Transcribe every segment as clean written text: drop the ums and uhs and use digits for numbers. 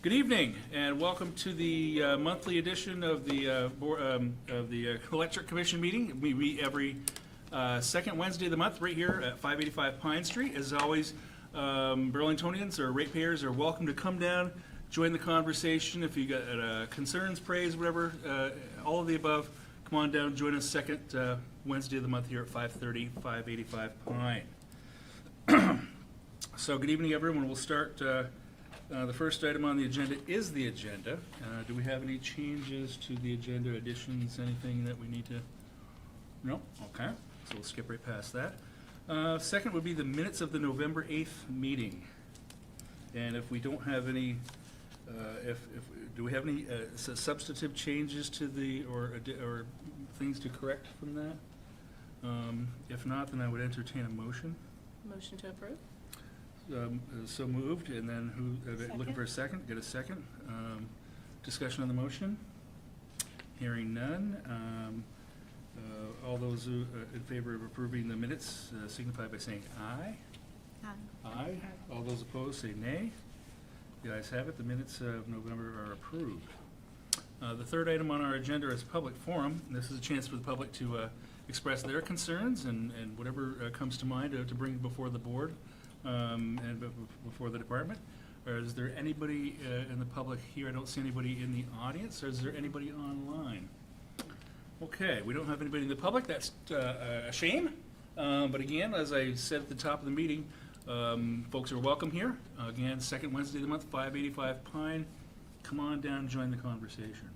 Good evening, and welcome to the monthly edition of the Electric Commission meeting. We meet every second Wednesday of the month right here at 585 Pine Street. As always, Burlingtonians or ratepayers are welcome to come down, join the conversation. If you got concerns, praise, whatever, all of the above, come on down, join us second Wednesday of the month here at 5:30, 585 Pine. So good evening, everyone. We'll start. The first item on the agenda is the agenda. Do we have any changes to the agenda, additions, anything that we need to? No? Okay, so we'll skip right past that. Second would be the minutes of the November 8th meeting. And if we don't have any, do we have any substantive changes to the, or things to correct from that? If not, then I would entertain a motion. Motion to approve? So moved, and then who, looking for a second, get a second. Discussion on the motion? Hearing none. All those who in favor of approving the minutes signify by saying aye. Aye. Aye. All those opposed say nay. The ayes have it, the minutes of November are approved. The third item on our agenda is public forum. This is a chance for the public to express their concerns and whatever comes to mind to bring before the board. And before the department. Or is there anybody in the public here? I don't see anybody in the audience. Or is there anybody online? Okay, we don't have anybody in the public. That's a shame. But again, as I said at the top of the meeting, folks are welcome here. Again, second Wednesday of the month, 585 Pine. Come on down, join the conversation.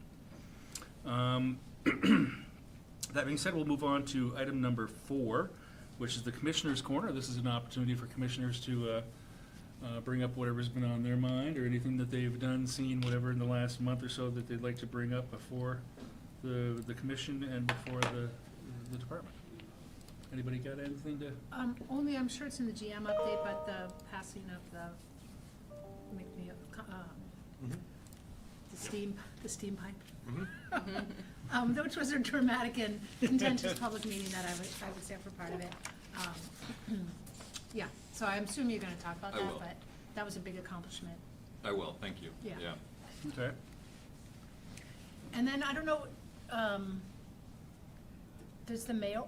That being said, we'll move on to item number 4, which is the Commissioner's Corner. This is an opportunity for commissioners to bring up whatever's been on their mind or anything that they've done, seen, whatever in the last month or so that they'd like to bring up before the commission and before the department. Anybody got anything to? Only, I'm sure it's in the GM update, but the passing of the McNeil, the steam pipe. Which was a dramatic and contentious public meeting that I would say for part of it. Yeah, so I assume you're gonna talk about that, but that was a big accomplishment. I will, thank you. Yeah. Okay. And then, I don't know, does the mayor,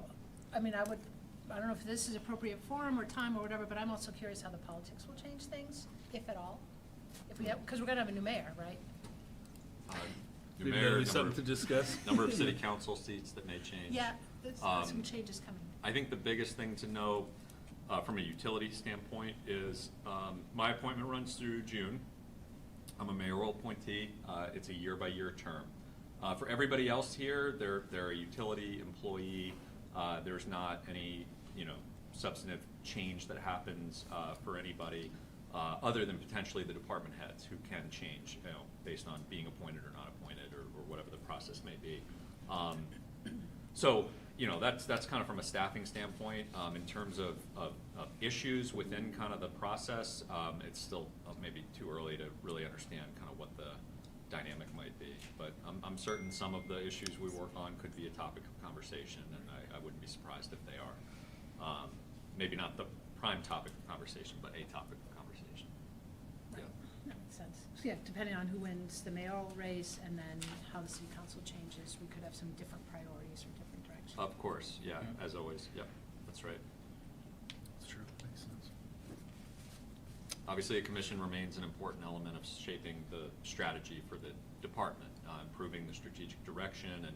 I mean, I don't know if this is appropriate forum or time or whatever, but I'm also curious how the politics will change things, if at all. If we have, because we're gonna have a new mayor, right? New Maybe mayor, there's something to discuss. number of city council seats that may change. Yeah, there's some changes coming. I think the biggest thing to know from a utility standpoint is my appointment runs through June. I'm a mayoral appointee. It's a year-by-year term. For everybody else here, they're a utility employee. There's not any substantive change that happens for anybody other than potentially the department heads who can change, based on being appointed or not appointed or whatever the process may be. So that's kind of from a staffing standpoint. In terms of issues within kind of the process, it's still maybe too early to really understand kind of what the dynamic might be. But I'm certain some of the issues we work on could be a topic of conversation, and I wouldn't be surprised if they are. Maybe not the prime topic of conversation, but a topic of conversation. Right. That makes sense. So yeah, depending on who wins the mayoral race and then how the city council changes, we could have some different priorities or different directions. Of course, yeah, as always, yep, that's right. That's true, makes sense. Obviously, a commission remains an important element of shaping the strategy for the department, improving the strategic direction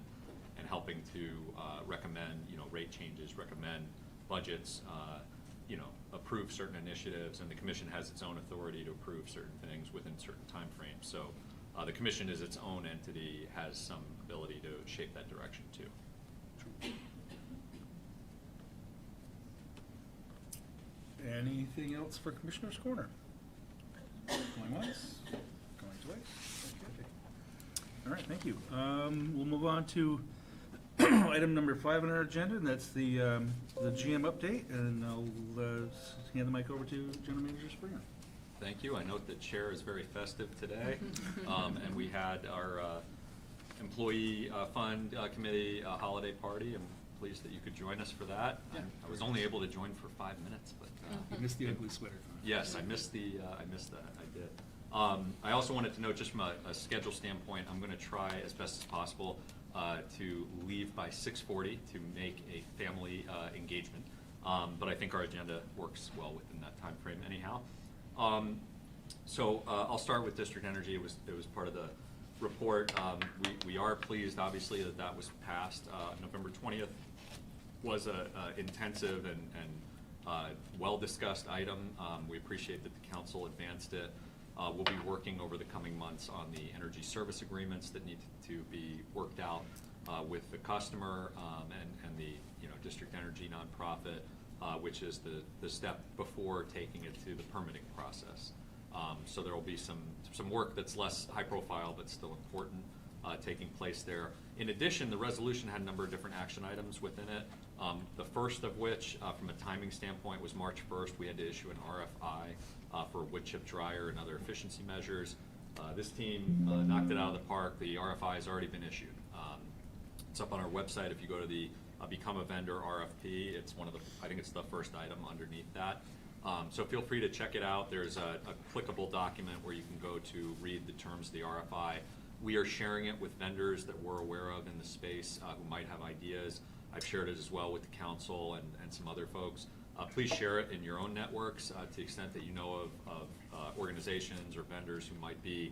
and helping to recommend, rate changes, recommend budgets, approve certain initiatives, and the commission has its own authority to approve certain things within certain timeframes. So the commission as its own entity has some ability to shape that direction too. Anything else for Commissioner's Corner? Going once, going twice. Okay. All right, thank you. We'll move on to item number 5 on our agenda, and that's the GM update. And I'll hand the mic over to General Manager Springer. Thank you. I note that Chair is very festive today, and we had our employee fund committee holiday party. I'm pleased that you could join us for that. Yeah. I was only able to join for 5 minutes, but You missed the ugly sweater. yes, I missed that. I did. I also wanted to note, just from a schedule standpoint, I'm going to try as best as possible to leave by 6:40 to make a family engagement. But I think our agenda works well within that time frame anyhow. So I'll start with district energy. It was part of the report. We are pleased, obviously, that was passed. November 20th was a intensive and well-discussed item. We appreciate that the council advanced it. We'll be working over the coming months on the energy service agreements that need to be worked out with the customer and the district energy nonprofit, which is the step before taking it to the permitting process. So there will be some work that's less high profile but still important taking place there. In addition, the resolution had a number of different action items within it. The first of which, from a timing standpoint, was March 1st. We had to issue an RFI for wood chip dryer and other efficiency measures. This team knocked it out of the park. The RFI has already been issued. It's up on our website. If you go to the Become a Vendor RFP, it's I think it's the first item underneath that. So feel free to check it out. There's a clickable document where you can go to read the terms of the RFI. We are sharing it with vendors that we're aware of in the space who might have ideas. I've shared it as well with the council and some other folks. Please share it in your own networks to the extent that you know of organizations or vendors who might be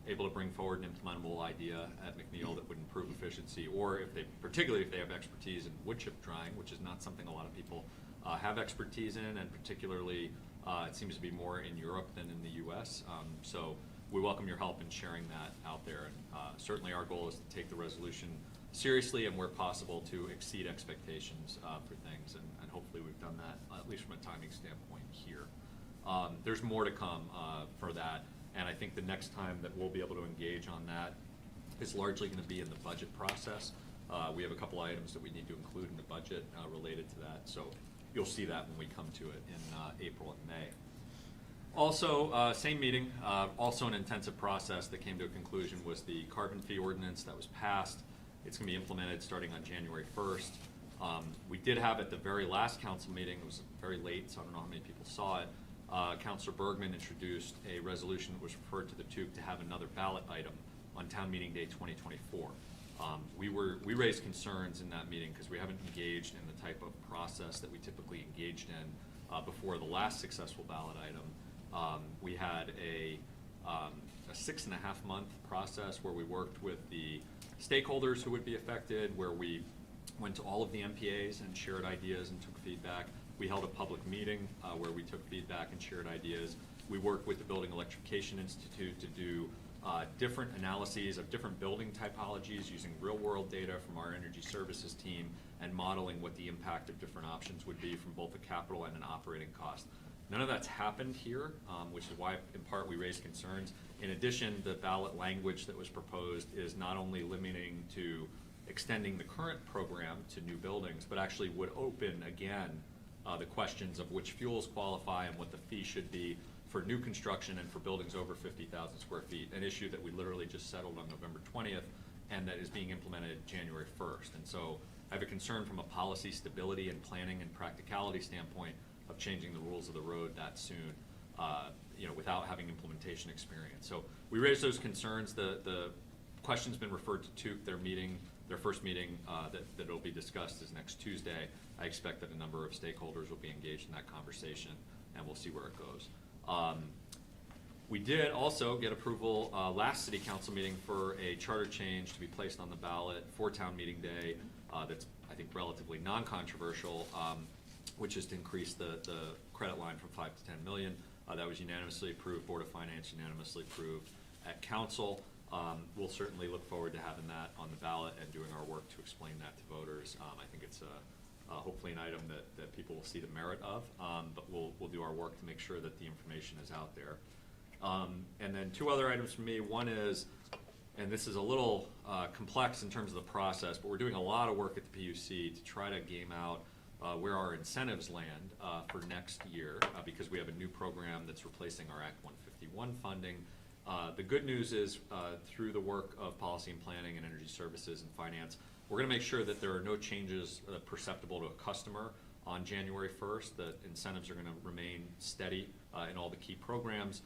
able to bring forward an implementable idea at McNeil that would improve efficiency, or particularly if they have expertise in wood chip drying, which is not something a lot of people have expertise in, and particularly it seems to be more in Europe than in the US. So we welcome your help in sharing that out there. And certainly our goal is to take the resolution seriously and where possible to exceed expectations for things. And hopefully we've done that, at least from a timing standpoint here. There's more to come for that. And I think the next time that we'll be able to engage on that is largely going to be in the budget process. We have a couple items that we need to include in the budget related to that. So you'll see that when we come to it in April and May. Also, same meeting, also an intensive process that came to a conclusion was the carbon fee ordinance that was passed. It's going to be implemented starting on January 1st. We did have at the very last council meeting, it was very late, so I don't know how many people saw it, Councilor Bergman introduced a resolution that was referred to the TUC to have another ballot item on town meeting day 2024. We raised concerns in that meeting because we haven't engaged in the type of process that we typically engaged in before the last successful ballot item. We had a 6.5-month process where we worked with the stakeholders who would be affected, where we went to all of the MPAs and shared ideas and took feedback. We held a public meeting where we took feedback and shared ideas. We worked with the Building Electrification Institute to do different analyses of different building typologies using real-world data from our energy services team and modeling what the impact of different options would be from both a capital and an operating cost. None of that's happened here, which is why, in part, we raised concerns. In addition, the ballot language that was proposed is not only limiting to extending the current program to new buildings, but actually would open again the questions of which fuels qualify and what the fee should be for new construction and for buildings over 50,000 square feet, an issue that we literally just settled on November 20th and that is being implemented January 1st. And so I have a concern from a policy stability and planning and practicality standpoint of changing the rules of the road that soon, without having implementation experience. So we raised those concerns. The question's been referred to TUC. Their first meeting that will be discussed is next Tuesday. I expect that a number of stakeholders will be engaged in that conversation, and we'll see where it goes. We did also get approval last city council meeting for a charter change to be placed on the ballot for town meeting day that's, I think, relatively non-controversial, which is to increase the credit line from 5 to 10 million. That was unanimously approved, Board of Finance unanimously approved at council. We'll certainly look forward to having that on the ballot and doing our work to explain that to voters. I think it's hopefully an item that people will see the merit of, but we'll do our work to make sure that the information is out there. And then two other items from me. One is, and this is a little complex in terms of the process, but we're doing a lot of work at the PUC to try to game out where our incentives land for next year, because we have a new program that's replacing our Act 151 funding. The good news is through the work of policy and planning and energy services and finance, we're going to make sure that there are no changes perceptible to a customer on January 1st, that incentives are going to remain steady in all the key programs.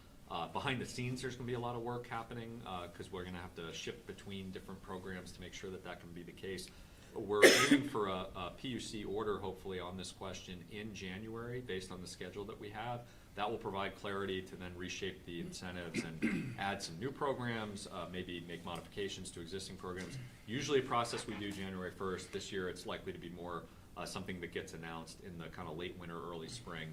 Behind the scenes, there's gonna be a lot of work happening, because we're gonna have to shift between different programs to make sure that that can be the case. We're aiming for a PUC order, hopefully, on this question in January, based on the schedule that we have. That will provide clarity to then reshape the incentives and add some new programs, maybe make modifications to existing programs. Usually a process we do January 1st. This year, it's likely to be more something that gets announced in the kind of late winter, early spring.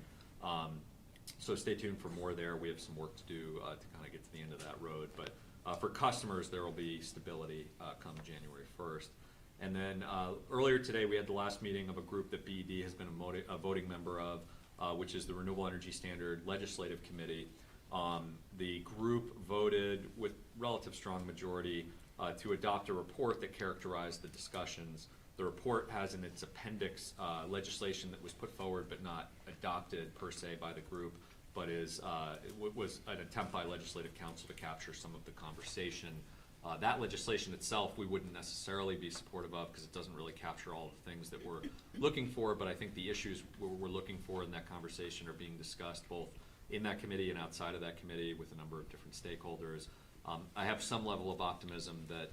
So stay tuned for more there. We have some work to do to kind of get to the end of that road. But for customers, there will be stability come January 1st. And then earlier today, we had the last meeting of a group that BED has been a voting member of, which is the Renewable Energy Standard Legislative Committee. The group voted with relative strong majority to adopt a report that characterized the discussions. The report has in its appendix legislation that was put forward but not adopted per se by the group, but was an attempt by Legislative Council to capture some of the conversation. That legislation itself we wouldn't necessarily be supportive of because it doesn't really capture all the things that we're looking for, but I think the issues we're looking for in that conversation are being discussed both in that committee and outside of that committee with a number of different stakeholders. I have some level of optimism that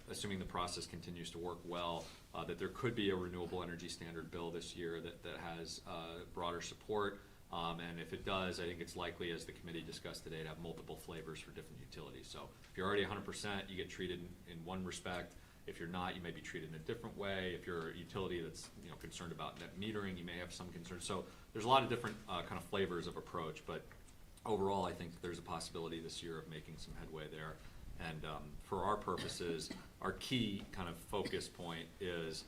assuming the process continues to work well, that there could be a renewable energy standard bill this year that has broader support. And if it does, I think it's likely, as the committee discussed today, to have multiple flavors for different utilities. So if you're already 100%, you get treated in one respect. If you're not, you may be treated in a different way. If you're a utility that's concerned about net metering, you may have some concerns. So there's a lot of different kind of flavors of approach. But overall, I think there's a possibility this year of making some headway there. And for our purposes, our key kind of focus point is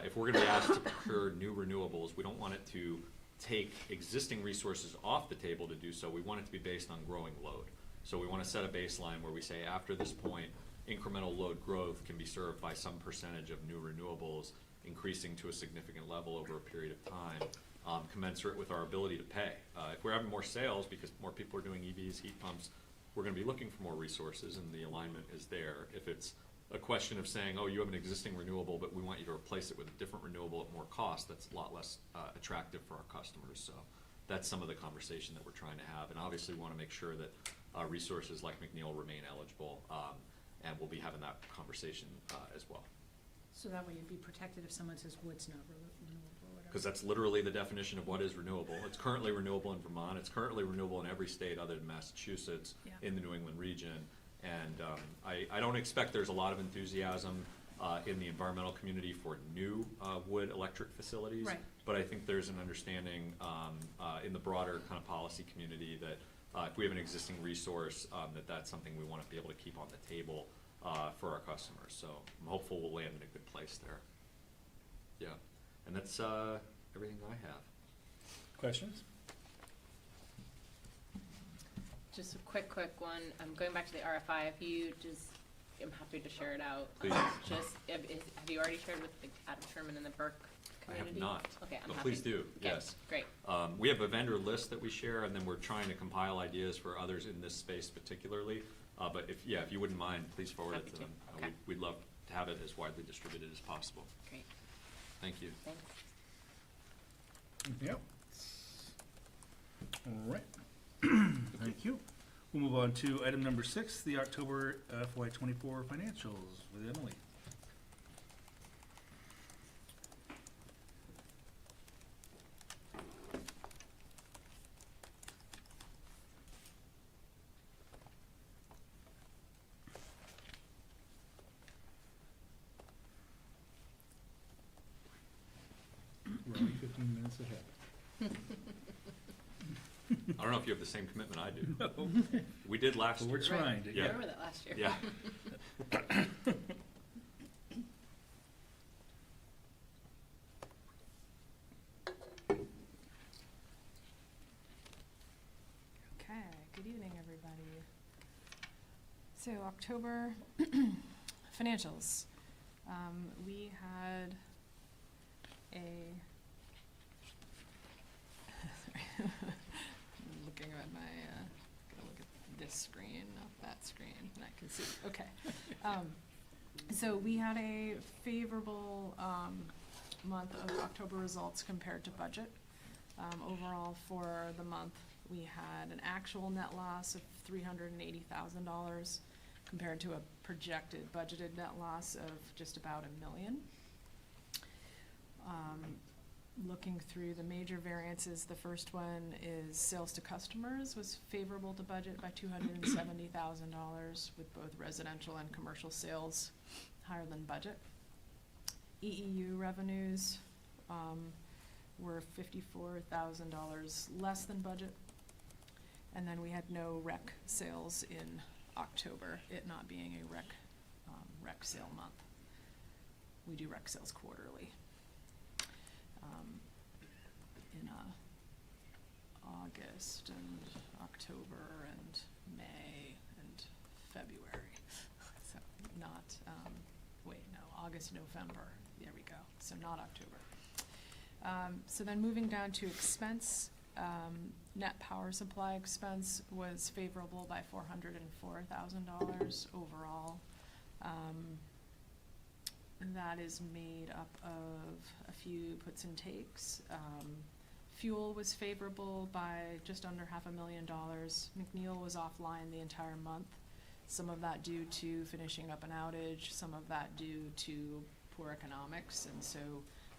if we're going to be asked to procure new renewables, we don't want it to take existing resources off the table to do so. We want it to be based on growing load. So we want to set a baseline where we say after this point, incremental load growth can be served by some percentage of new renewables, increasing to a significant level over a period of time, commensurate with our ability to pay. If we're having more sales because more people are doing EVs, heat pumps, we're going to be looking for more resources, and the alignment is there. If it's a question of saying, oh, you have an existing renewable, but we want you to replace it with a different renewable at more cost, that's a lot less attractive for our customers. So that's some of the conversation that we're trying to have. And obviously we want to make sure that resources like McNeil remain eligible, and we'll be having that conversation as well. So that way you'd be protected if someone says wood's not renewable or whatever. Because that's literally the definition of what is renewable. It's currently renewable in Vermont. It's currently renewable in every state other than Massachusetts in the New England region. And I don't expect there's a lot of enthusiasm in the environmental community for new wood electric facilities. Right. But I think there's an understanding in the broader kind of policy community that if we have an existing resource, that's something we want to be able to keep on the table for our customers. So I'm hopeful we'll land in a good place there. Yeah. And that's everything I have. Questions? Just a quick one. Going back to the RFI, if you just, I'm happy to share it out. Please. Have you already shared with the Adam Sherman and the Burke I community? have not. Okay, I'm But happy. please do, Okay, yes. Great. We have a vendor list that we share, and then we're trying to compile ideas for others in this space particularly. But if you wouldn't mind, please forward Happy it to to. them. Okay. We'd love to have it as widely distributed as possible. Great. Thank you. Thanks. Yep. All right. Thank you. We'll move on to item number 6, the October FY24 financials with Emily. We're only 15 minutes ahead. I don't know if you have the same commitment I do. No, We did last but year. we're trying to. Yeah. I remember that last year. Yeah. Okay, good evening, everybody. So October financials. We had a, sorry, I'm looking at my, gotta look at this screen, not that screen, and I can see, okay. So we had a favorable month of October results compared to budget. Overall for the month, we had an actual net loss of $380,000 compared to a projected budgeted net loss of just about $1 million. Looking through the major variances, the first one is sales to customers was favorable to budget by $270,000 with both residential and commercial sales higher than budget. EEU revenues were $54,000 less than budget. And then we had no rec sales in October, it not being a rec sale month. We do rec sales quarterly. In August and October and May and February. So not, August, November, there we go, so not October. So then moving down to expense, net power supply expense was favorable by $404,000 overall. That is made up of a few puts and takes. Fuel was favorable by just under $500,000. McNeil was offline the entire month. Some of that due to finishing up an outage, some of that due to poor economics,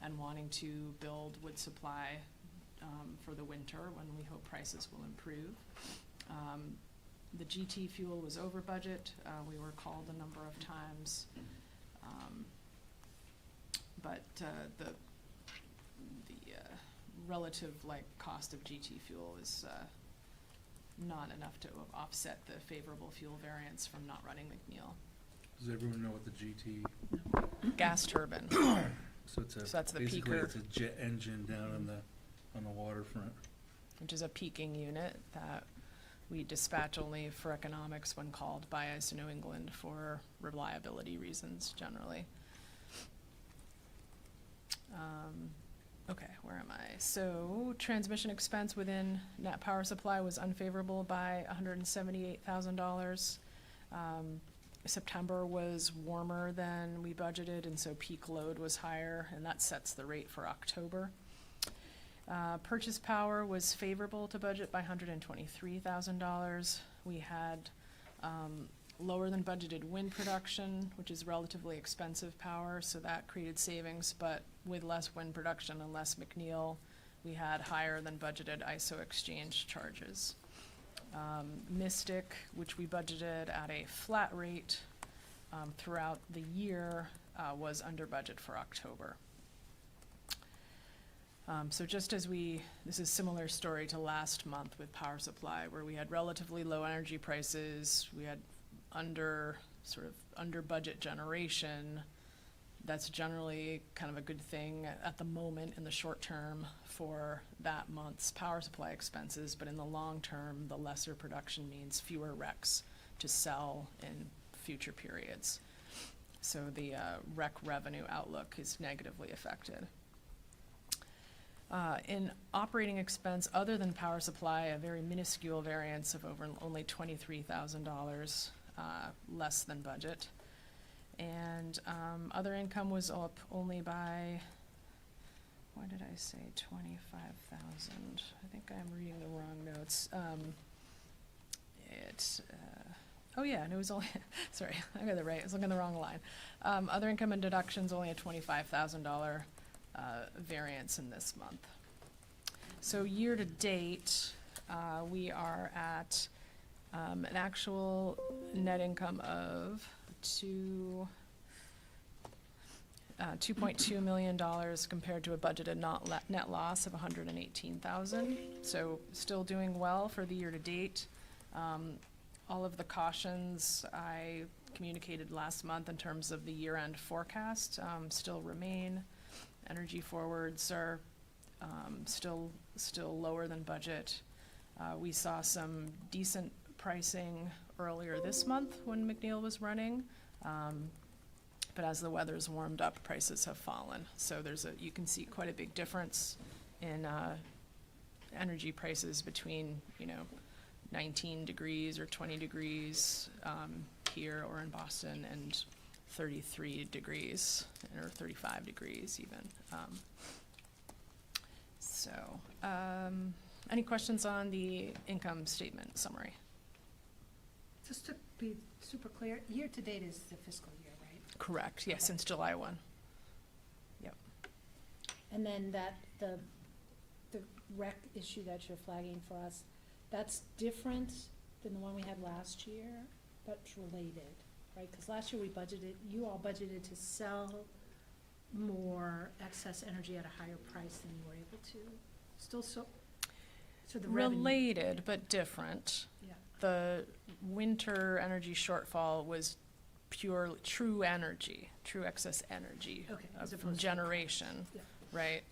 and wanting to build wood supply for the winter when we hope prices will improve. The GT fuel was over budget. We were called a number of times. But the relative cost of GT fuel is not enough to offset the favorable fuel variance from not running McNeil. Does everyone know what the GT? Gas turbine, So it's a So that's the basically peaker. it's a jet engine down on the waterfront. which is a peaking unit that we dispatch only for economics when called by ISO New England for reliability reasons generally. Okay, where am I? So transmission expense within net power supply was unfavorable by $178,000. September was warmer than we budgeted, and so peak load was higher, and that sets the rate for October. Purchase power was favorable to budget by $123,000. We had lower than budgeted wind production, which is relatively expensive power, so that created savings, but with less wind production and less McNeil, we had higher than budgeted ISO exchange charges. Mystic, which we budgeted at a flat rate throughout the year, was under budget for October. So just as this is similar story to last month with power supply, where we had relatively low energy prices, we had under budget generation. That's generally kind of a good thing at the moment in the short term for that month's power supply expenses, but in the long term, the lesser production means fewer RECs to sell in future periods. So the REC revenue outlook is negatively affected. In operating expense, other than power supply, a very minuscule variance of only $23,000 less than budget. And other income was up only by, why did I say 25,000? I think I'm reading the wrong notes. And it was only, sorry, I got it right, I was looking at the wrong line. Other income and deductions, only a $25,000 variance in this month. So year to date, we are at an actual net income of $2.2 million compared to a budgeted net loss of $118,000. So still doing well for the year to date. All of the cautions I communicated last month in terms of the year-end forecast still remain. Energy forwards are still lower than budget. We saw some decent pricing earlier this month when McNeil was running, but as the weather's warmed up, prices have fallen. So you can see quite a big difference in energy prices between 19 degrees or 20 degrees here or in Boston and 33 degrees or 35 degrees even. Any questions on the income statement summary? Just to be super clear, year-to-date is the fiscal year, right? Correct, yeah, Okay. since July 1. Yep. And then the rec issue that you're flagging for us, that's different than the one we had last year, but related, right? Because last year you all budgeted to sell more excess energy at a higher price than you were able to. Still so the revenue. Related, but different. Yeah, The winter energy shortfall was true energy, true excess energy Okay, as from opposed to- generation, yeah. right?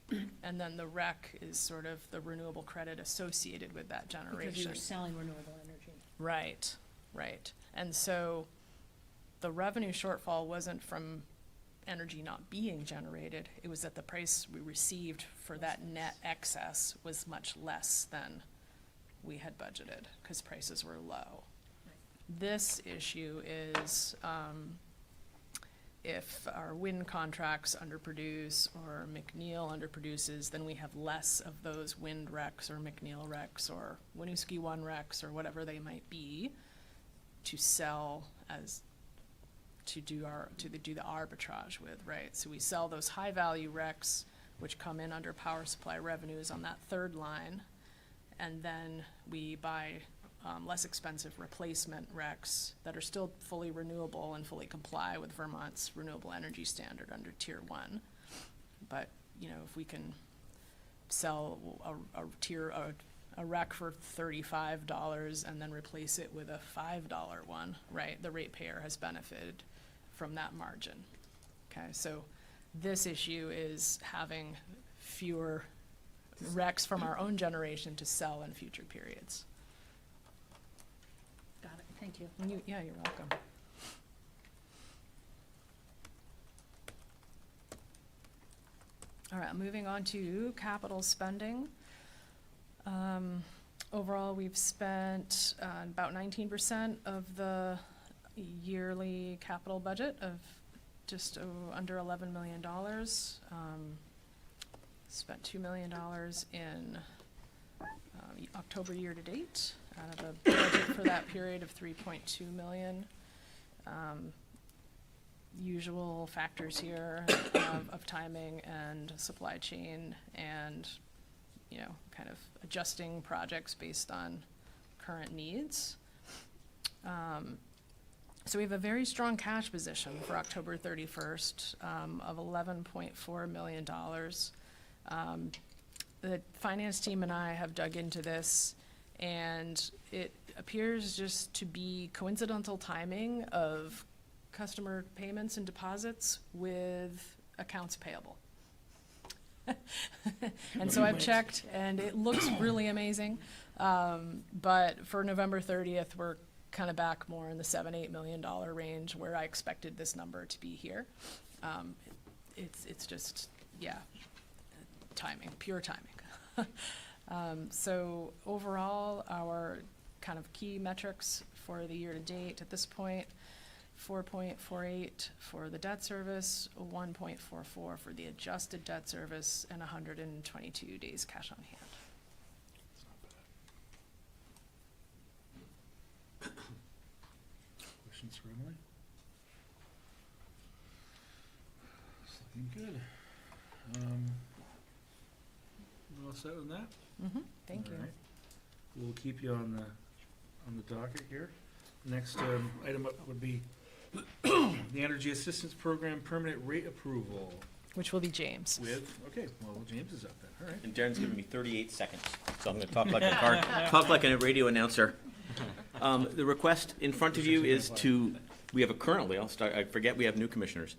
And then the rec is sort of the renewable credit associated with that Because generation. you were selling renewable energy. Right, right. And so the revenue shortfall wasn't from energy not being generated, it was that the price we received for that net excess was much less than we had budgeted, because prices were low. This issue is, if our wind contracts underproduce or McNeil underproduces, then we have less of those wind recs or McNeil recs or Winooski One recs or whatever they might be to sell as, to do the arbitrage with, right? So we sell those high-value recs, which come in under power supply revenues on that third line, and then we buy less expensive replacement recs that are still fully renewable and fully comply with Vermont's renewable energy standard under Tier 1. But, you know, if we can sell a rec for $35 and then replace it with a $5 one, right, the ratepayer has benefited from that margin. Okay, so this issue is having fewer recs from our own generation to sell in future periods. Got it, thank you. Yeah, you're welcome. All right, moving on to capital spending. Overall, we've spent about 19% of the yearly capital budget of just under $11 million. Spent $2 million in October year-to-date out of a budget for that period of $3.2 million. Usual factors here of timing and supply chain and, you know, kind of adjusting projects based on current needs. So we have a very strong cash position for October 31st of $11.4 million. The finance team and I have dug into this, and it appears just to be coincidental timing of customer payments and deposits with accounts payable. And so I've checked, and it looks really amazing. But for November 30th, we're kind of back more in the $7-8 million range where I expected this number to be here. It's just, yeah, timing, pure timing. So overall, our kind of key metrics for the year to date at this point, 4.48 for the debt service, 1.44 for the adjusted debt service, and 122 days cash on hand. Questions for Emily? It's looking good. You all set with that? Thank you. All right. We'll keep you on the docket here. Next item up would be the Energy Assistance Program permanent rate approval Which will be James. with, okay, well, James is up then, all right. And Darren's giving me 38 seconds, so I'm going to talk like talk like a radio announcer. The request in front of you is to, we have a currently, I forget we have new commissioners.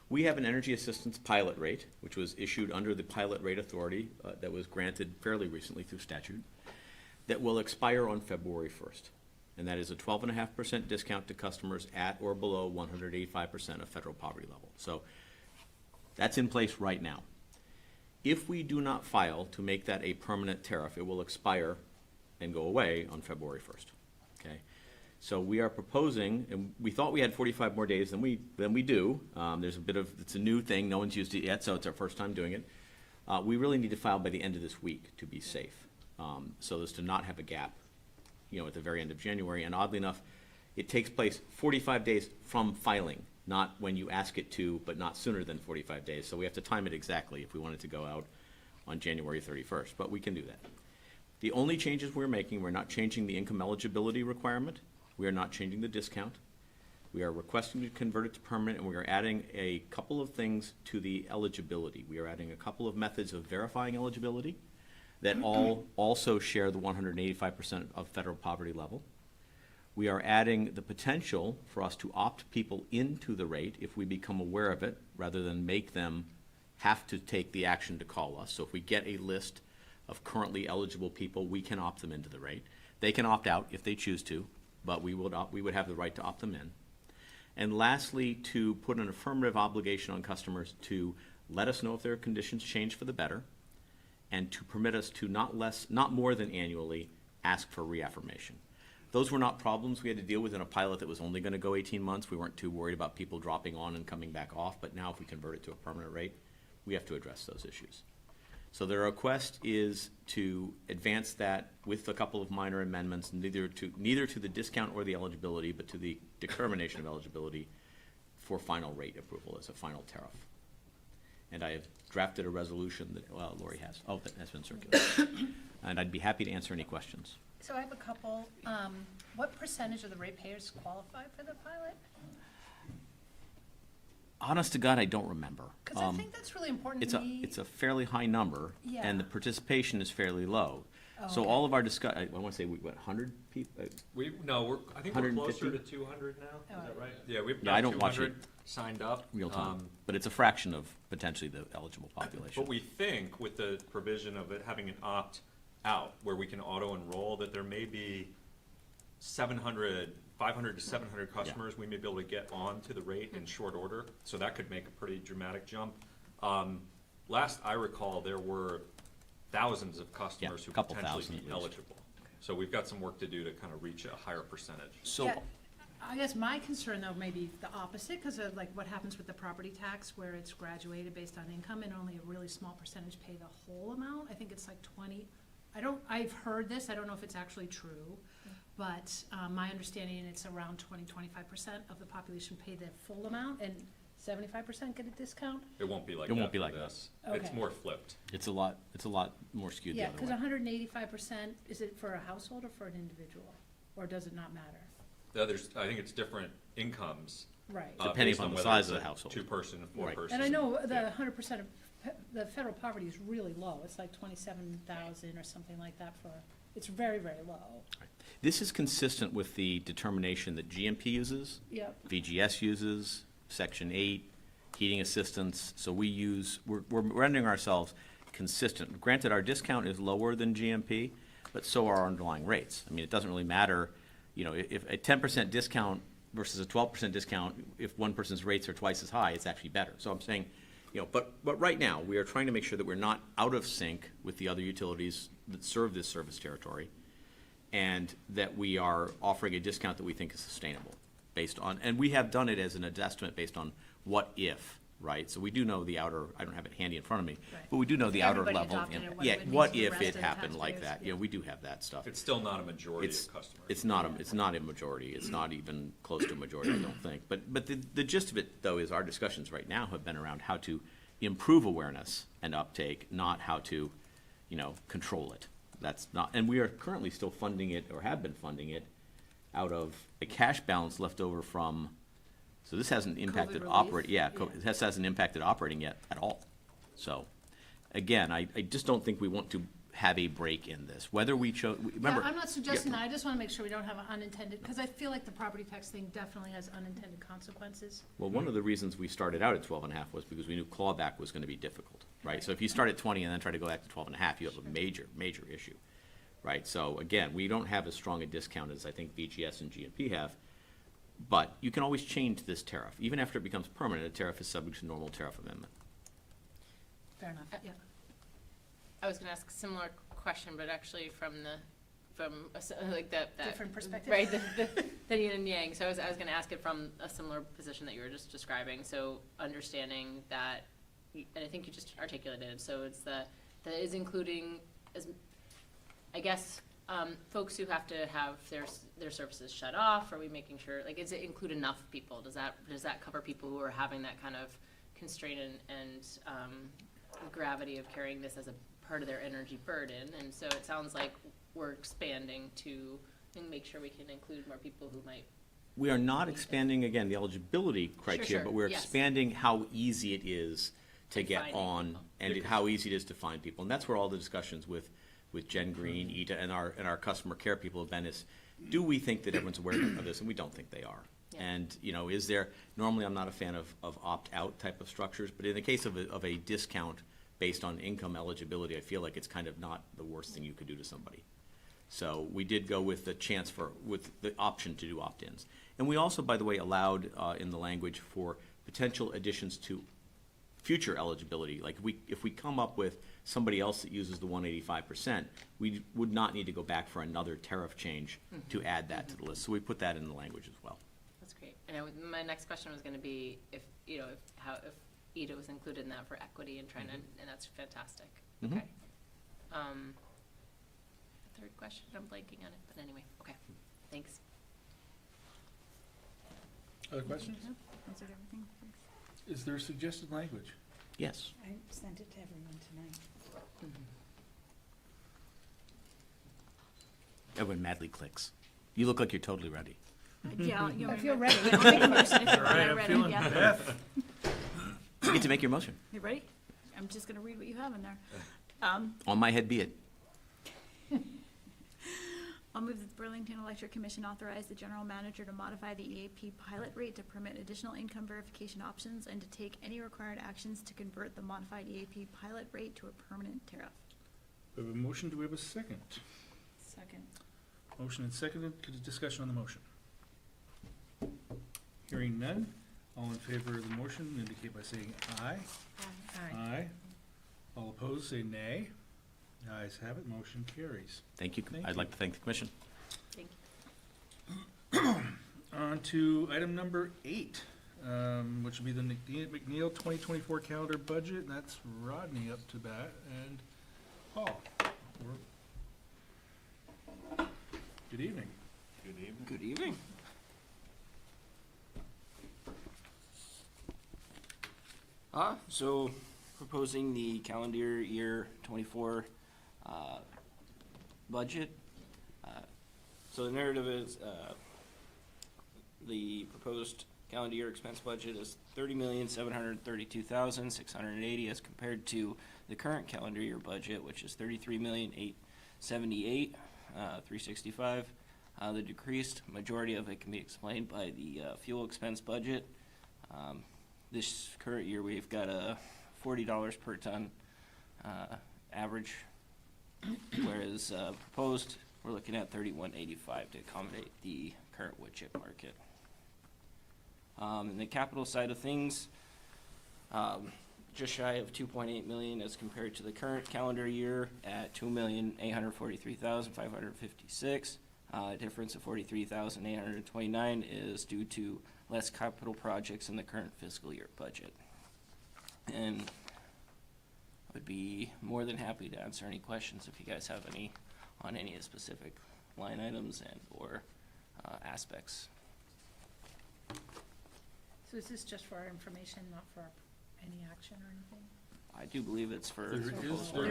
We have an energy assistance pilot rate, which was issued under the pilot rate authority that was granted fairly recently through statute, that will expire on February 1st. And that is a 12.5% discount to customers at or below 185% of federal poverty level. So that's in place right now. If we do not file to make that a permanent tariff, it will expire and go away on February 1st. Okay? So we are proposing, and we thought we had 45 more days than we do. There's a bit of, it's a new thing, no one's used it yet, so it's our first time doing it. We really need to file by the end of this week to be safe. so as to not have a gap, at the very end of January. And oddly enough, it takes place 45 days from filing, not when you ask it to, but not sooner than 45 days. So we have to time it exactly if we want it to go out on January 31st, but we can do that. The only changes we're making, we're not changing the income eligibility requirement. We are not changing the discount. We are requesting to convert it to permanent, and we are adding a couple of things to the eligibility. We are adding a couple of methods of verifying eligibility that all also share the 185% of federal poverty level. We are adding the potential for us to opt people into the rate if we become aware of it, rather than make them have to take the action to call us. So if we get a list of currently eligible people, we can opt them into the rate. They can opt out if they choose to, but we would have the right to opt them in. And lastly, to put an affirmative obligation on customers to let us know if their conditions change for the better, and to permit us to not more than annually ask for reaffirmation. Those were not problems we had to deal with in a pilot that was only going to go 18 months. We weren't too worried about people dropping on and coming back off, but now if we convert it to a permanent rate, we have to address those issues. So the request is to advance that with a couple of minor amendments, neither to the discount or the eligibility, but to the determination of eligibility for final rate approval as a final tariff. And I have drafted a resolution that Lori has. Oh, that has been circulated. And I'd be happy to answer any questions. So I have a couple. What percentage of the ratepayers qualify for the pilot? Honest to God, I don't remember. Because I think that's really important It's to a, me. it's a fairly high number, Yeah. and the participation is fairly low. Oh, So okay. all of our I want to say, 100 people? I think we're closer 150? to 200 now, is that Oh. right? Yeah, we've Yeah, I got don't watch 200 signed up. Real time. But it's a fraction of potentially the eligible population. But we think with the provision of it having an opt-out, where we can auto-enroll, that there may be 500 to 700 customers we may be able to get onto the rate in short order, so that could make a pretty dramatic jump. Last I recall, there were thousands of customers who couple potentially thousand be at least. eligible. So we've got some work to do to kind of reach a higher percentage. So, Yeah, I guess my concern though may be the opposite, because of like what happens with the property tax where it's graduated based on income and only a really small percentage pay the whole amount. I think it's like 20, I've heard this, I don't know if it's actually true, but my understanding, it's around 20-25% of the population pay the full amount and 75% get a discount? It won't be like It that. won't be for like this. that. It's Okay. more flipped. it's a lot more skewed the Yeah, other because way. 185%, is it for a household or for an individual? Or does it not matter? I think it's different incomes. Right. Depending based upon the whether size it's of the a household. Two-person, Right. four-person. And I know the Yeah. 100% of, the federal poverty is really low. It's like 27,000 or something like that it's very, very low. This is consistent with the determination that GMP uses, Yep. VGS uses, Section 8, heating assistance. So we're rendering ourselves consistent. Granted, our discount is lower than GMP, but so are our underlying rates. I mean, it doesn't really matter, if a 10% discount versus a 12% discount, if one person's rates are twice as high, it's actually better. So I'm saying, but right now, we are trying to make sure that we're not out of sync with the other utilities that serve this service territory, and that we are offering a discount that we think is sustainable based on, and we have done it as an estimate based on what if, right? So we do know the outer, I don't have it handy in front of me, Right. but we do know the outer Everybody level. adopted it, what Yeah, it would mean what to the if rest it of the happened like taxpayers, that? yeah. We do have that stuff. It's still not a majority It's, of customers. it's not a majority. It's not even close to a majority, I don't think. But the gist of it, though, is our discussions right now have been around how to improve awareness and uptake, not how to, control it. That's not, and we are currently still funding it, or have been funding it, out of a cash balance left over from, so this hasn't impacted relief? this hasn't impacted operating yet at all. So, again, I just don't think we want to have a break in this, whether we chose, remember. Yeah, I'm not suggesting yeah, that. I just want to make sure we don't have an unintended, because I feel like the property tax thing definitely has unintended consequences. Well, one of the reasons we started out at 12.5 was because we knew clawback was going to be difficult, right? So if you start at 20 and then try to go back to 12.5, you have a major, major issue, right? So again, we don't have as strong a discount as I think VGS and GMP have, but you can always change this tariff. Even after it becomes permanent, a tariff is subject to normal tariff amendment. Fair enough, yeah. I was gonna ask a similar question, but actually from like that. Different perspective. Right, the yin and yang. So I was gonna ask it from a similar position that you were just describing. So understanding that, and I think you just articulated, so it's that is including I guess, folks who have to have their services shut off, are we making sure, like, does it include enough people? Does that cover people who are having that kind of constraint and gravity of carrying this as a part of their energy burden? And so it sounds like we're expanding to make sure we can include more people who might. We are not expanding, again, the eligibility criteria, sure, but we're yes. expanding how easy it is to get Finding on people. and how easy it is to find people. And that's where all the discussions with Jen Green, Ita, and our customer care people have been is, do we think that everyone's aware of this? And we don't think they are. Yeah. And, is there, normally I'm not a fan of opt-out type of structures, but in the case of a discount based on income eligibility, I feel like it's kind of not the worst thing you could do to somebody. So we did go with with the option to do opt-ins. And we also, by the way, allowed in the language for potential additions to future eligibility. Like if we come up with somebody else that uses the 185%, we would not need to go back for another tariff change to add that to the list. So we put that in the language as well. That's great. And my next question was gonna be if EDA was included in that for equity and trying to, and that's fantastic. Mhm. Okay. The third question, I'm blanking on it, but anyway, okay, thanks. Other questions? Answered everything, thanks. Is there suggested language? Yes. I sent it to everyone tonight. Everyone madly clicks. You look like you're totally ready. Yeah, you I want feel me ready. to make a motion if All you're right, I'm ready, feeling yeah. Beth. You get to make your motion. You ready? I'm just gonna read what you have in there. On my head be it. I'll move that the Burlington Electric Commission authorize the general manager to modify the EAP pilot rate to permit additional income verification options and to take any required actions to convert the modified EAP pilot rate to a permanent tariff. We have a motion, do we have a second? Second. Motion and seconded, discussion on the motion. Hearing none, all in favor of the motion indicate by saying aye. Aye. Aye. All opposed, say nay. The ayes have it, motion carries. Thank you. Thank I'd you. like to thank the commission. Thank you. On to item number 8, which would be the McNeil 2024 calendar budget. That's Rodney up to bat, and Paul. Good evening. Good evening. Good evening. So proposing the calendar year 24 budget. So the narrative is the proposed calendar year expense budget is $30,732,680 as compared to the current calendar year budget, which is $33,878,365. The decreased majority of it can be explained by the fuel expense budget. This current year, we've got a $40 per ton average, whereas proposed, we're looking at $31.85 to accommodate the current wood chip market. In the capital side of things, just shy of 2.8 million as compared to the current calendar year at 2,843,556. Difference of 43,829 is due to less capital projects in the current fiscal year budget. And I would be more than happy to answer any questions if you guys have any on any of the specific line items and or aspects. So is this just for our information, not for any action or anything? I do believe it's for. There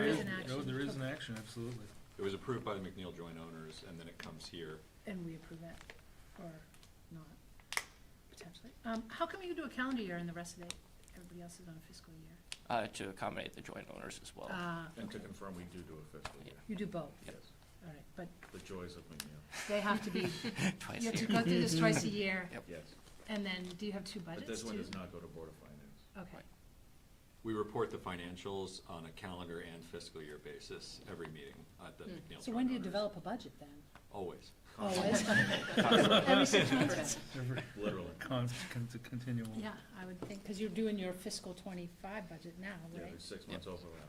is an action. No, there is an action, absolutely. It was approved by the McNeil joint owners, and then it comes here. And we approve it, or not, potentially? How come you do a calendar year and the rest of it, everybody else is on a fiscal year? To accommodate the joint owners as well. And to confirm, we do a fiscal year. You do both? Yep. All right, but The joys of McNeil. they have to be, Twice you have a to year. go through this twice a year, Yes. and then, do you have two budgets But this one too? does not go to Board of Finance. Okay, We report the financials on a calendar and fiscal year basis every meeting at the McNeil joint so when do you owners. develop a budget then? Always. Always? Every 6 months? Literally. Continual. Yeah, I would think, because you're doing your fiscal 25 budget now, Yeah, right? there's 6 months overlap.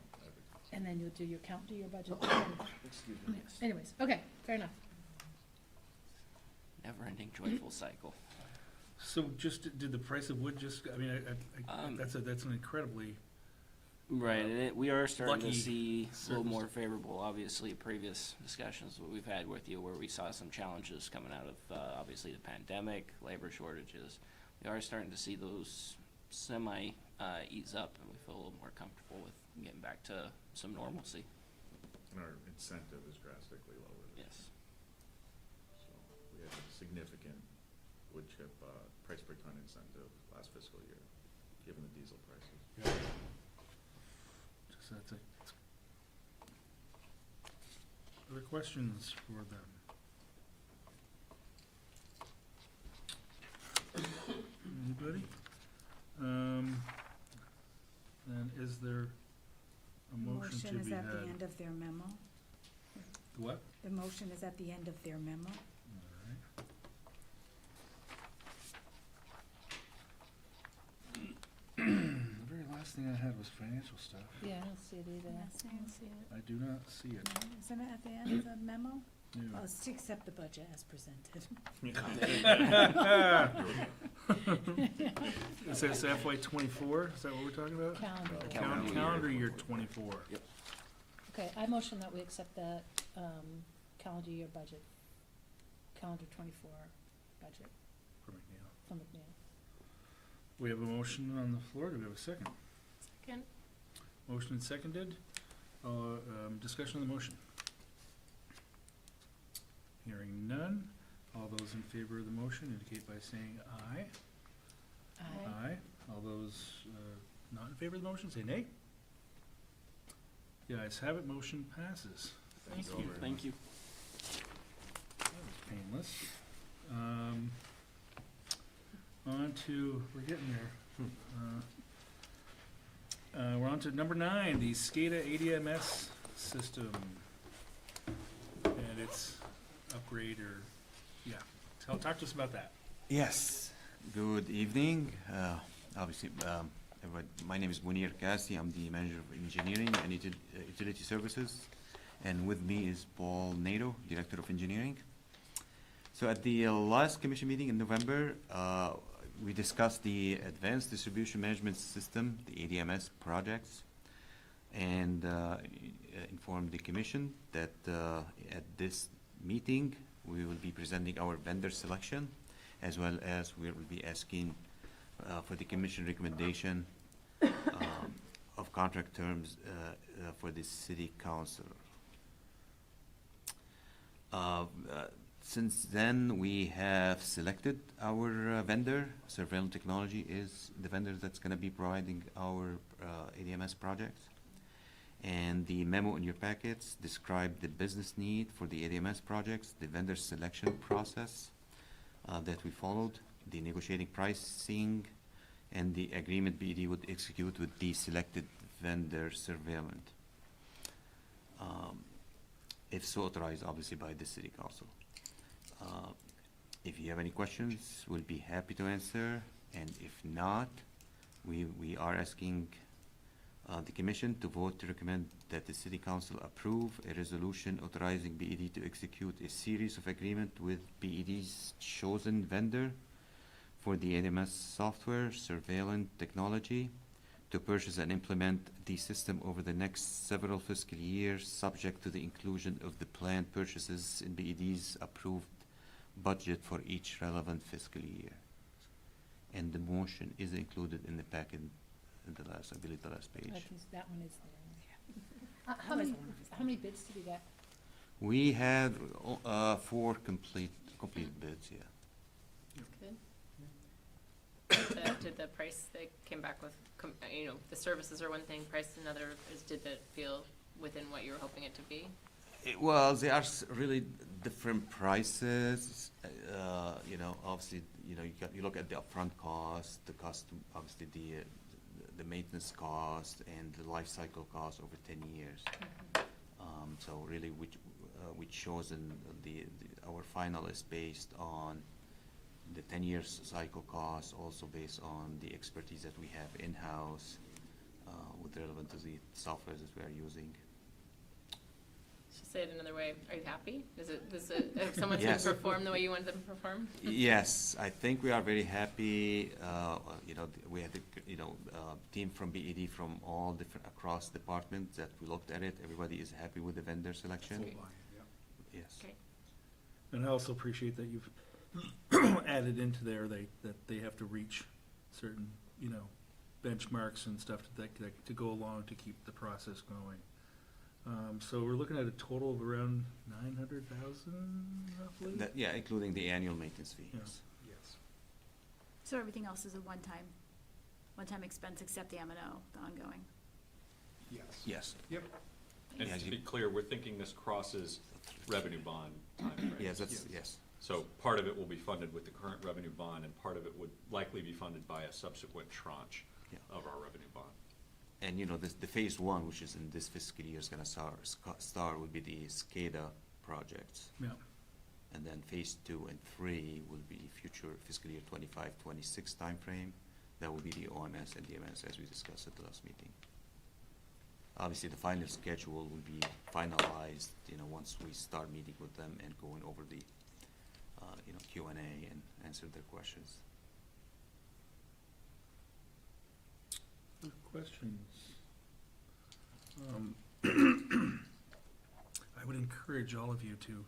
And then you'll do your calendar year budget. Excuse me. Anyways, okay, fair enough. Never-ending joyful cycle. So just, did the price of wood just, I mean, Um, that's an incredibly, Right, and we are starting to lucky see a little more circumstance. favorable, obviously, previous discussions that we've had with you where we saw some challenges coming out of, obviously, the pandemic, labor shortages. We are starting to see those ease up, and we feel a little more comfortable with getting back to some normalcy. And our incentive is drastically lower. Yes. So we had a significant wood chip price per ton incentive last fiscal year, given the diesel prices. Just that's it. Other questions for them? Anybody? Then is there a motion to be is at the had? end of their memo. The what? The motion is at the end of their memo. All right. The very last thing I had was financial stuff. Yeah, I don't see it either. Yes, I don't see it. I do not see it. Isn't it at the end of the memo? No. Oh, it's to accept the budget as presented. It says FY '24, is that what we're talking about? Calendar. Calendar year '24. Yep. Okay, I motion that we accept the, calendar year budget, calendar 24 budget For McNeil. from McNeil. We have a motion on the floor, do we have a second? Second. Motion and seconded, discussion on the motion. Hearing none, all those in favor of the motion indicate by saying aye. Aye. All those, not in favor of the motion, say nay. The ayes have it, motion passes. Thank you. Thank you. That was painless. On to, we're getting there. We're on to number 9, the SCADA ADMS system. And its upgrade or, yeah, talk to us about that. Yes, good evening. Obviously, my name is Munir Kasi. I'm the manager of engineering and utility services. And with me is Paul Nato, director of engineering. So at the last commission meeting in November, we discussed the Advanced Distribution Management System, the ADMS projects, and informed the commission that at this meeting, we will be presenting our vendor selection, as well as we will be asking for the commission recommendation of contract terms for the city council. Since then, we have selected our vendor. Surveillance Technology is the vendor that's going to be providing our ADMS projects. And the memo in your packets describe the business need for the ADMS projects, the vendor selection process that we followed, the negotiating pricing, and the agreement BED would execute with the selected vendor Surveillance. If so authorized, obviously, by the city council. If you have any questions, we'll be happy to answer, and if not, we are asking the commission to vote to recommend that the city council approve a resolution authorizing BED to execute a series of agreement with BED's chosen vendor for the ADMS software Surveillance Technology to purchase and implement the system over the next several fiscal years, subject to the inclusion of the planned purchases in BED's approved budget for each relevant fiscal year. And the motion is included in the packet in the last, I believe, the last page. I think that one is there. How many bids did you get? We had 4 complete bids, yeah. Good. Did the price they came back with, the services are one thing, price another, did that feel within what you were hoping it to be? Well, they are really different prices. Obviously, you look at the upfront cost, the cost, obviously the maintenance cost, and the life cycle cost over 10 years. So really, we chosen our final is based on the 10 years cycle cost, also based on the expertise that we have in-house with relevant to the software that we are using. It's just say it another way, are you happy? If someone's going Yes. to perform the way you want them to perform? Yes, I think we are very happy. We had team from BED from all different, across departments that we looked at it. Everybody is happy with the vendor selection. Great. Yes. Great. And I also appreciate that you've added into there, that they have to reach certain, benchmarks and stuff to go along to keep the process going. So we're looking at a total of around 900,000 roughly? Yeah, including the annual maintenance fee. Yeah. Yes. Yes. So everything else is a one-time expense except the M&O, the ongoing? Yes. Yes. Yep. And Yeah, to you- be clear, we're thinking this crosses revenue bond timeframes. Yes, yes. So part of it will be funded with the current revenue bond, and part of it would likely be funded by a subsequent tranche Yeah. of our revenue bond. And the phase one, which is in this fiscal year, is gonna start would be the SCADA projects. Yeah. And then phase 2 and 3 will be future fiscal year 25-26 timeframe. That will be the OMS and DMS as we discussed at the last meeting. Obviously, the final schedule will be finalized, once we start meeting with them and going over the, Q&A and answer their questions. Questions? I would encourage all of you to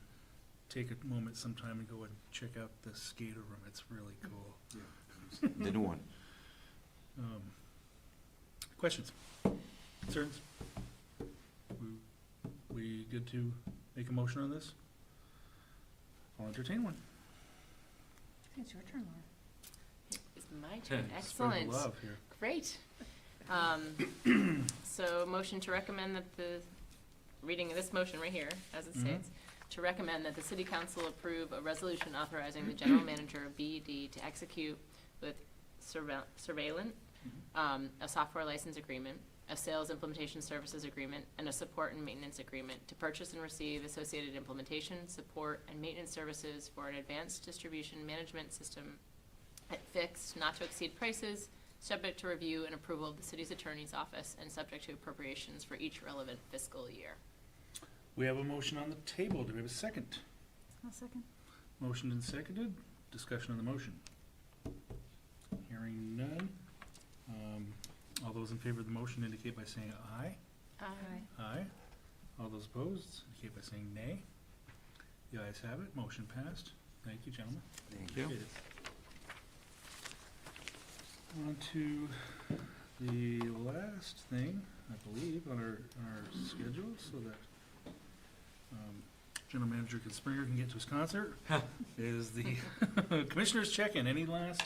take a moment sometime and go and check out the SCADA room. It's really cool. The new one. Questions? Concerns? We good to make a motion on this? I'll entertain one. I think it's your turn, Laura. It's my turn. Spread the Excellent. love here. Great. So motion to recommend that reading of this motion right here, as it states, to recommend that the city council approve a resolution authorizing the general manager of BED to execute with Surveillant, a software license agreement, a sales implementation services agreement, and a support and maintenance agreement to purchase and receive associated implementation, support, and maintenance services for an advanced distribution management system at fixed, not to exceed prices, subject to review and approval of the city's attorney's office and subject to appropriations for each relevant fiscal year. We have a motion on the table. Do we have a second? I'll second. Motion and seconded. Discussion on the motion. Hearing none. All those in favor of the motion indicate by saying aye. Aye. All those opposed indicate by saying nay. The ayes have it. Motion passed. Thank you, gentlemen. Thank you. Appreciate it. On to the last thing, I believe, on our schedule, so that General Manager Springer can get to his concert, is the Commissioners check-in. Any last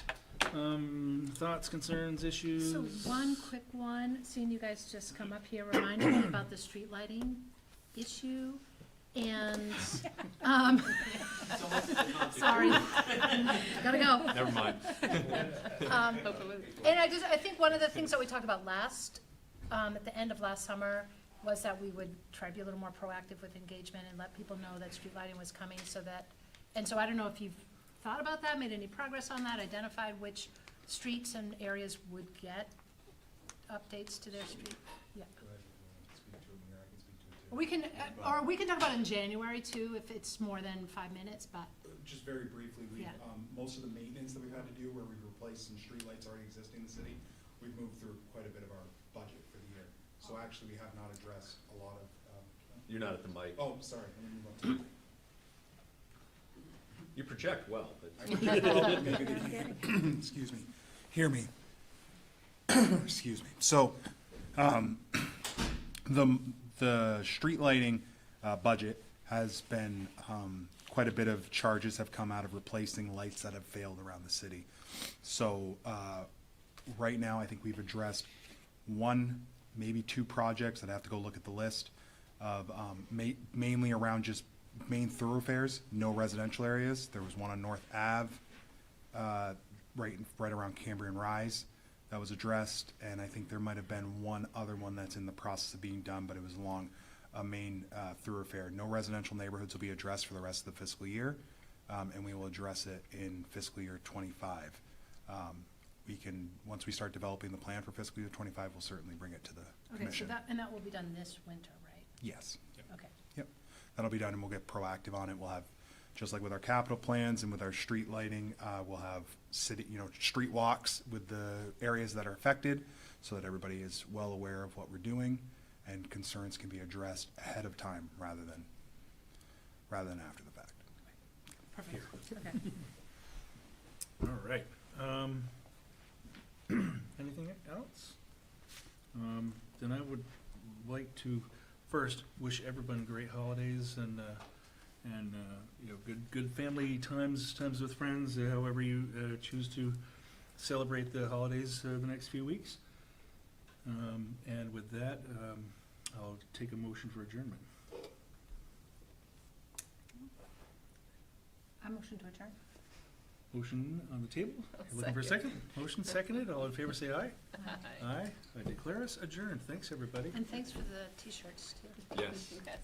thoughts, concerns, issues? So one quick one, seeing you guys just come up here, reminded me about the street lighting issue, and, sorry, gotta go. Never mind. And I think one of the things that we talked about at the end of last summer, was that we would try to be a little more proactive with engagement and let people know that street lighting was coming, so I don't know if you've thought about that, made any progress on that, identified which streets and areas would get updates to their street? Yeah. We can, or we can talk about it in January too, if it's more than 5 minutes, but, Just very briefly, Yeah. Most of the maintenance that we've had to do, where we've replaced some streetlights already existing in the city, we've moved through quite a bit of our budget for the year. So actually, we have not addressed a lot of, You're not at the mic. oh, sorry, let me move up to. You project well, but Maybe they can't. Excuse me. Hear me. Excuse me. So, the street lighting budget has been, quite a bit of charges have come out of replacing lights that have failed around the city. So, right now, I think we've addressed one, maybe two projects, I'd have to go look at the list, of mainly around just main thoroughfares, no residential areas. There was one on North Ave, right around Cambrian Rise, that was addressed, and I think there might have been one other one that's in the process of being done, but it was along a main thoroughfare. No residential neighborhoods will be addressed for the rest of the fiscal year, and we will address it in fiscal year '25. We can, once we start developing the plan for fiscal year '25, we'll certainly bring it to the okay, so commission. that will be done this winter, right? Yes. Okay. Yep. that'll be done, and we'll get proactive on it. We'll have, just like with our capital plans and with our street lighting, we'll have city, street walks with the areas that are affected, so that everybody is well aware of what we're doing, and concerns can be addressed ahead of time rather than after the fact. Perfect, okay. All right. Anything else? Then I would like to first wish everyone great holidays and good family times with friends, however you choose to celebrate the holidays the next few weeks. And with that, I'll take a motion for adjournment. I motion to adjourn. Motion on the table. Looking for a second? Motion seconded. All in favor say aye. Aye. I declare us adjourned. Thanks, everybody. And thanks for the t-shirts too. Yes. Yes.